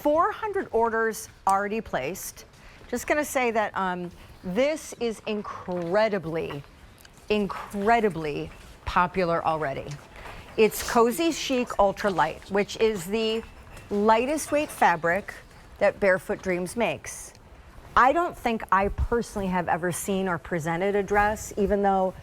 400 orders already placed. Just gonna say that this is incredibly popular already. It's CozyChic Ultra Light, which is the lightest weight fabric that Barefoot Dreams makes. I don't think I personally have ever seen or presented a dress, even though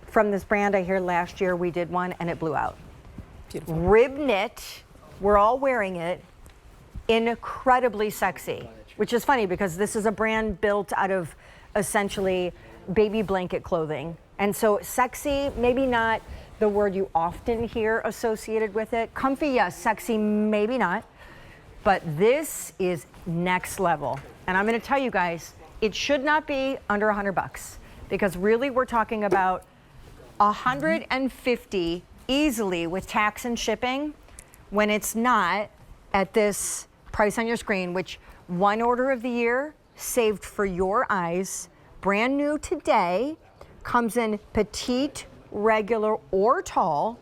from this brand I hear last year we did one and it blew out. Beautiful. Rib knit, we're all wearing it, incredibly sexy, which is funny because this is a brand built out of essentially baby blanket clothing. And so sexy, maybe not the word you often hear associated with it. Comfy, yes. Sexy, maybe not. But this is next level. And I'm gonna tell you guys, it should not be under $100 because really we're talking about 150 easily with tax and shipping when it's not at this price on your screen, which one order of the year saved for your eyes, brand new today, comes in petite, regular, or tall.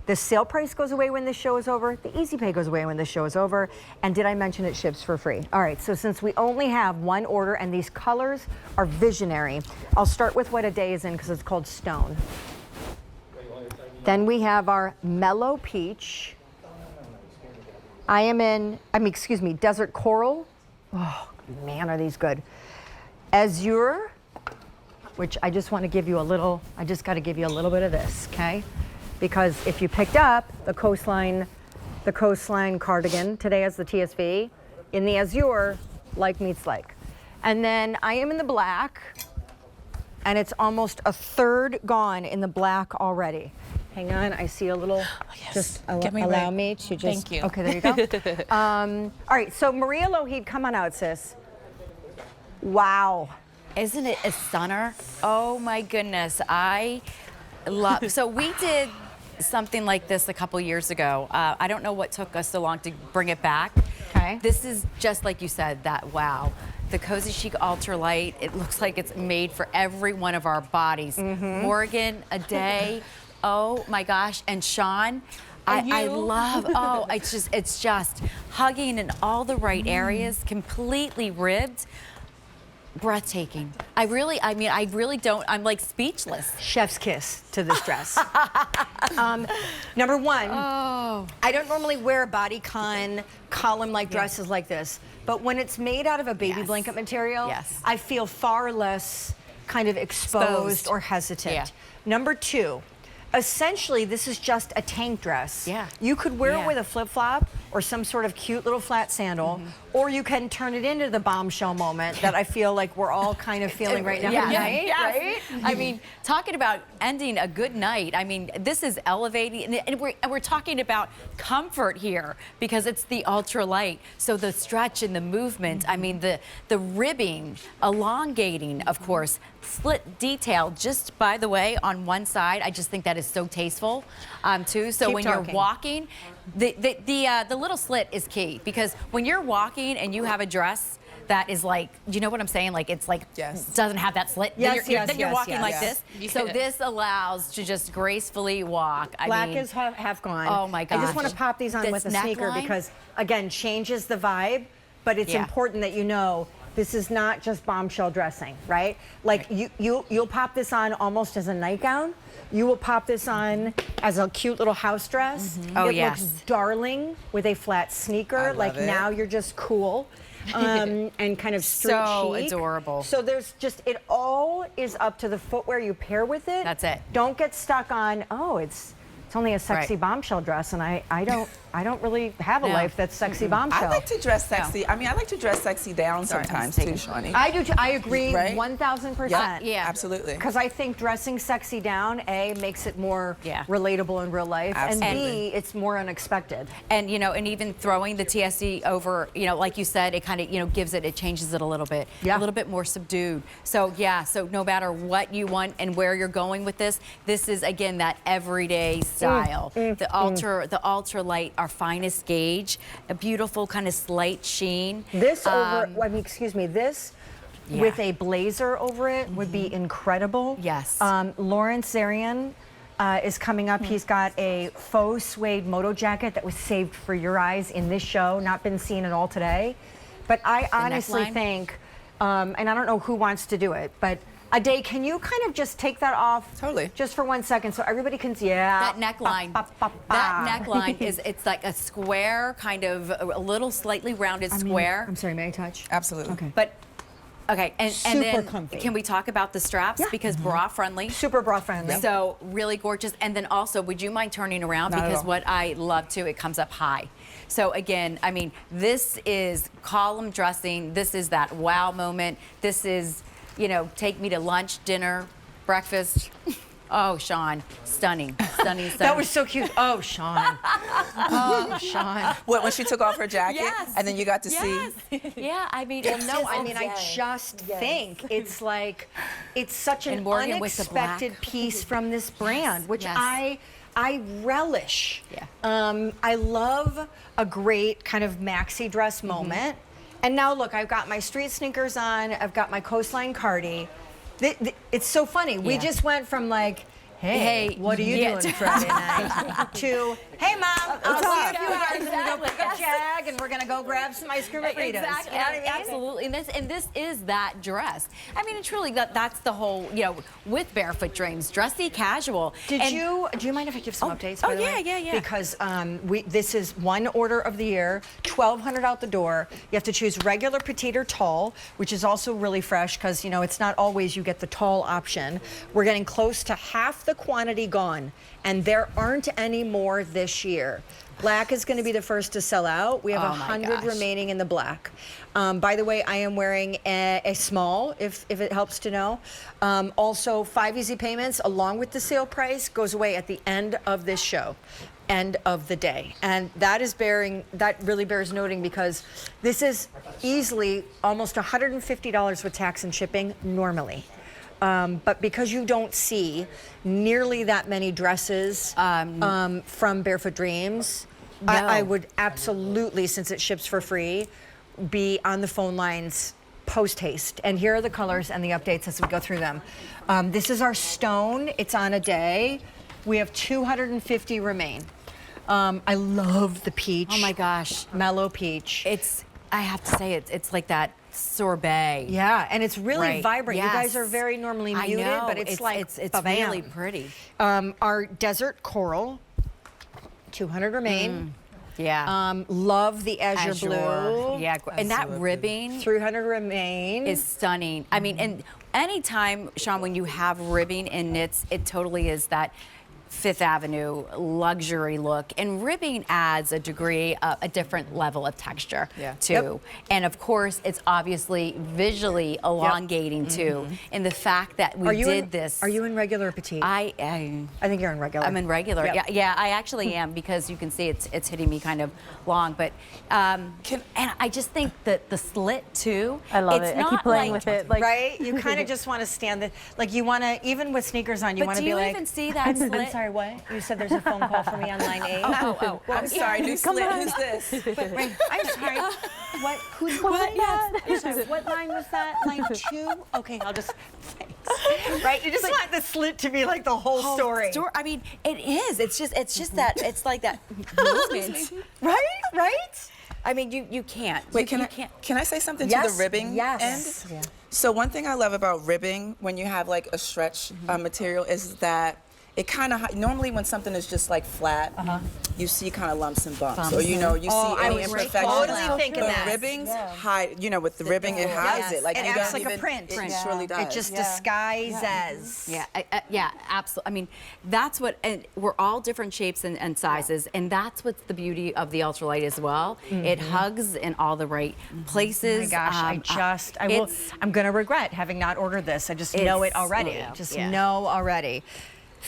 The sale price goes away when this show is over. The easy pay goes away when this show is over. And did I mention it ships for free? All right, so since we only have one order and these colors are visionary, I'll start with what a day is in because it's called Stone. Then we have our Mellow Peach. Desert Coral. Oh, man, are these good. Azure, which I just want to give you a little, I just got to give you a little bit of this, okay? Because if you picked up the coastline cardigan today as the TSV, in the Azure, like meets like. And then I am in the black, and it's almost a third gone in the black already. Hang on, I see a little, just allow me to just. Thank you. Okay, there you go. All right, so Maria Lohed, come on out, sis. Wow. Isn't it a stunner? Oh my goodness, I love, so we did something like this a couple years ago. I don't know what took us so long to bring it back. Okay. This is just like you said, that wow. The CozyChic Ultra Light, it looks like it's made for every one of our bodies. Morgan, a day, oh my gosh, and Sean, I love, oh, it's just hugging in all the right areas, completely ribbed. Breathtaking. I really don't, I'm like speechless. Chef's kiss to this dress. Number one, I don't normally wear bodycon column-like dresses like this, but when it's made out of a baby blanket material, I feel far less kind of exposed or hesitant. Number two, essentially this is just a tank dress. You could wear it with a flip-flop or some sort of cute little flat sandal, or you can turn it into the bombshell moment that I feel like we're all kind of feeling right now. Right? I mean, talking about ending a good night, I mean, this is elevating, and we're talking about comfort here because it's the ultra light. So the stretch and the movement, I mean, the ribbing, elongating, of course, slit detail, just by the way, on one side, I just think that is so tasteful, too. So when you're walking, the little slit is key because when you're walking and you have a dress that is like, you know what I'm saying? Like it's like doesn't have that slit. Then you're walking like this. So this allows to just gracefully walk. Black is half gone. Oh my gosh. I just want to pop these on with a sneaker because again, changes the vibe, but it's important that you know this is not just bombshell dressing, right? Like you'll pop this on almost as a nightgown. You will pop this on as a cute little house dress. It looks darling with a flat sneaker. Like now you're just cool and kind of street chic. Adorable. So there's just, it all is up to the footwear you pair with it. That's it. Don't get stuck on, oh, it's only a sexy bombshell dress, and I don't really have a life that's sexy bombshell. I like to dress sexy. I mean, I like to dress sexy down sometimes too, Shawnee. I do too. I agree 1,000%. Yeah, absolutely. Because I think dressing sexy down, A, makes it more relatable in real life, and B, it's more unexpected. And you know, and even throwing the TSC over, you know, like you said, it kind of, you know, gives it, it changes it a little bit more subdued. So so no matter what you want and where you're going with this is again that everyday style. The ultra light, our finest gauge, a beautiful kind of slight sheen. This over, I mean, excuse me, this with a blazer over it would be incredible. Yes. Lauren Zarian is coming up. He's got a faux suede moto jacket that was saved for your eyes in this show, not been seen at all today. But I honestly neckline? think, and I don't know who wants to do it, but Ade, can you kind of just take that off? Totally. Just for 1 second so everybody can see. Yeah. That neckline. That neckline is, it's like a square, kind of a little slightly rounded square. I'm sorry, may I touch? Absolutely. Okay. But okay, and then comfy. can we talk about the straps? Yeah. Because bra friendly. Super bra friendly. So really gorgeous. And then also, would you mind turning around? Not at Because all. what I love too, it comes up high. So again, I mean, this is column dressing. This is that wow moment. This is, you know, take me to lunch, dinner, breakfast. Oh, Sean, stunning, stunning, stunning. That was so cute. Oh, Sean. Oh, Sean. What, when she took off her jacket Yes. and then you got to Yes. see? Yeah, I mean, Well, it's no, just- I mean, I just think it's like, it's such an And Morgan with the black. unexpected piece from this brand, which yes. I relish. Yeah. I love a great kind of maxi dress moment. And now look, I've got my street sneakers on, I've got my coastline cardi. It's so funny. We Yeah. just went from like, hey, Hey, what are you yeah. doing Friday night? to, hey, Mom, I'll see you in a few Yeah, hours. We're gonna go pick exactly. a Jag and we're gonna go grab some ice cream at Rita's. Exactly, You know what I mean? absolutely, and this is that dress. I mean, and truly, that's the whole, you know, with Barefoot Dreams, dressy casual. Do And- you mind if I give some updates? By the yeah, way? yeah, yeah. Because this is one order of the year, 1,200 out the door. You have to choose regular, petite, or tall, which is also really fresh because you know it's not always you get the tall option. We're getting close to half the quantity gone, and there aren't any more this year. Black is going to be the first to sell out. We have Oh my 100 gosh. remaining in the black. By the way, I am wearing a small, if it helps to know. Also, 5 easy payments along with the sale price goes away at the end of this show, end of the day. And that really bears noting because this is easily almost $150 with tax and shipping normally. But because you don't see nearly that many dresses from Barefoot Dreams, No. I would absolutely, since it ships for free, be on the phone lines post haste. And here are the colors and the updates as we go through them. This is our stone. It's on a day. We have 250 remain. I love the peach. Oh my gosh, Mellow peach. I have to say, it's like that sorbet. Yeah, and it's really Right. vibrant. You guys Yes. are very normally I muted, know. but it's like it's ba-bam. really pretty. Our desert coral, 200 remain. Yeah. Love the azure blue. Yeah, and that Absolutely. ribbing 300 remain. is stunning. I mean, and anytime, Sean, when you have ribbing in knits, it totally is that Fifth Avenue luxury look, and ribbing adds a degree, a different level of texture Yeah. too. Yep. And of course, it's obviously visually elongating too. And the fact that we did this. Are you in regular or petite? I think you're in regular. I'm in regular. Yep. Yeah, I actually am because you can see it's hitting me kind of long. But and I just think that the slit too. I love it's it. I not keep playing like, with it. Like, Right? You kind of just want to stand there. Like you want to, even with sneakers on, you But want to do be you like. even see that slit? I'm sorry, what? You said there's a phone call for me on line 8. Oh. I'm sorry, new Come slit. on. Who's this? Wait, I'm sorry. What? Who's what? I'm sorry. What line was that? Line 2? Okay, I'll just. Thanks. Right? You just want the slit to be like the whole story. I mean, it is. It's just that. It's like that movement. Right? Right? I mean, you can't. Wait, you can't. can I say something to Yes, the ribbing yes. end? So one thing I love about ribbing when you have like a stretch material is that it kind of normally when something is just like flat, you see kind of lumps and bumps, or you know you Oh, see I any was imperfections. totally thinking but that. ribbings hide, you know, with the ribbing it hides it. Like It you acts don't like a even, print. It surely does. It just disguises. Yeah, absolutely. I mean, that's what, and we're all different shapes and sizes, and that's what's the beauty of the ultralight as well. It hugs in all the right places. Oh my gosh, I'm gonna regret having not ordered this. I just know it already. Know already.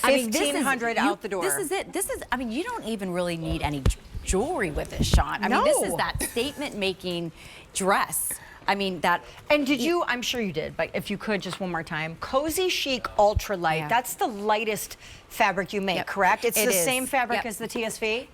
1,500 out the door. This is it. I mean, you don't even really need any jewelry with this, Sean. I mean, this is No. that statement-making dress. I mean, that. And did you, I'm sure you did, but if you could just one more time, CozyChic Ultra Light, Yeah. that's the lightest fabric you make, Yep. correct? It's It the is. same fabric Yep. as the TSV?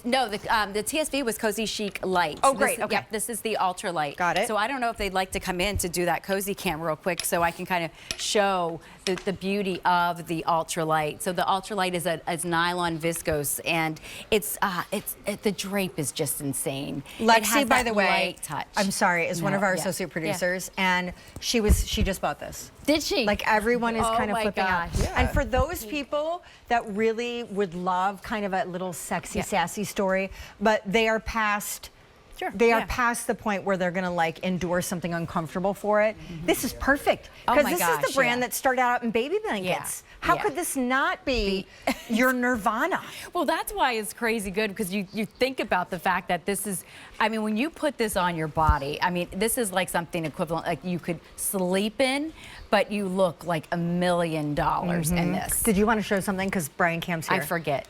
No, the TSV was CozyChic Lite. Oh, great, okay. Yep, this is the Ultra Light. Got it. So I don't know if they'd like to come in to do that cozy cam real quick so I can kind of show the beauty of the Ultra Light. So the Ultra Light is nylon viscose, and the drape is just insane. It Lexi, has by that the way, light touch. I'm sorry, is one of our Yeah. associate Yeah. producers, and she just bought this. Did she? Like everyone is Oh kind of my flipping gosh. out. Yeah. And for those people that really would love kind of a little sexy, Yeah. sassy story, but they are past. Sure, They are yeah. past the point where they're gonna like endure something uncomfortable for it. This is perfect Oh because my this is gosh, the brand yeah. that started out in baby blankets. How Yeah. could this not be your nirvana? Well, that's why it's crazy good, because you think about the fact that this is, I mean, when you put this on your body, I mean, this is like something equivalent, like you could sleep in, but you look like $1 million in this. Did you want to show something? Because Brian Cam's here. I forget.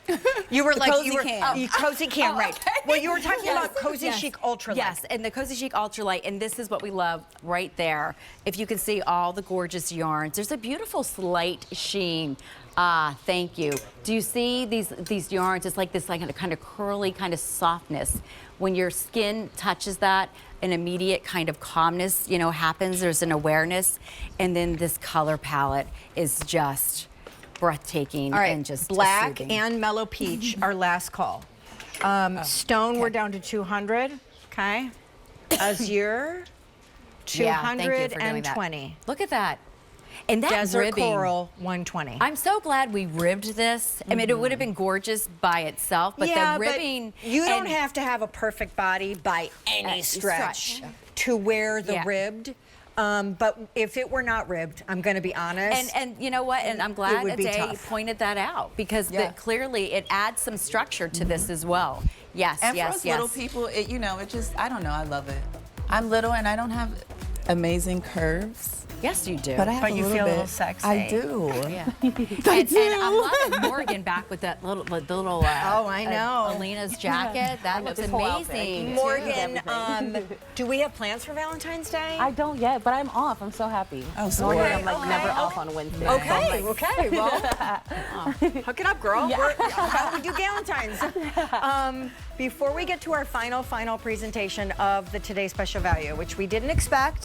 You were like, Cozy you were Cam. Cozy Cam, right? okay. Well, you were talking Yes, about CozyChic Ultra Light. Yes, and the CozyChic Ultra Light, and this is what we love right there. If you can see all the gorgeous yarns, there's a beautiful slight sheen. Ah, thank you. Do you see these yarns? It's like this like a kind of curly kind of softness. When your skin touches that, an immediate kind of calmness, you know, happens. There's an awareness, and then this color palette is just breathtaking. All right, and just black soothing. and mellow peach, our last call. Stone, we're down to 200, okay? Azure, Yeah, thank you for doing that. 220. Look at that. And that Desert ribbing. Coral, 120. I'm so glad we ribbed this. I mean, it would have been gorgeous by itself, but the ribbing. But you don't and- have to have a perfect body by any stretch stretch. to wear the Yeah. ribbed. But if it were not ribbed, I'm going to be honest. And you know what? And I'm glad would be Ade tough. pointed that out, because Yeah. clearly it adds some structure to this as well. Yes, And for yes, us yes. little people, it just, I don't know, I love it. I'm little and I don't have amazing curves, Yes, you do. but I have But a you little feel a bit. little sexy. I do. Yeah. And I'm loving Morgan back with that little Oh, I know. Alina's jacket. That looks this whole outfit. amazing. Morgan, do we have plans for Valentine's Day? I don't yet, but I'm off. I'm so happy. Oh, so Normally what? I'm like Okay. never off on Wednesday. Okay, okay, well, hook it up, girl. How do we do Valentine's? Before we get to our final presentation of the Today Special Value, which we didn't expect,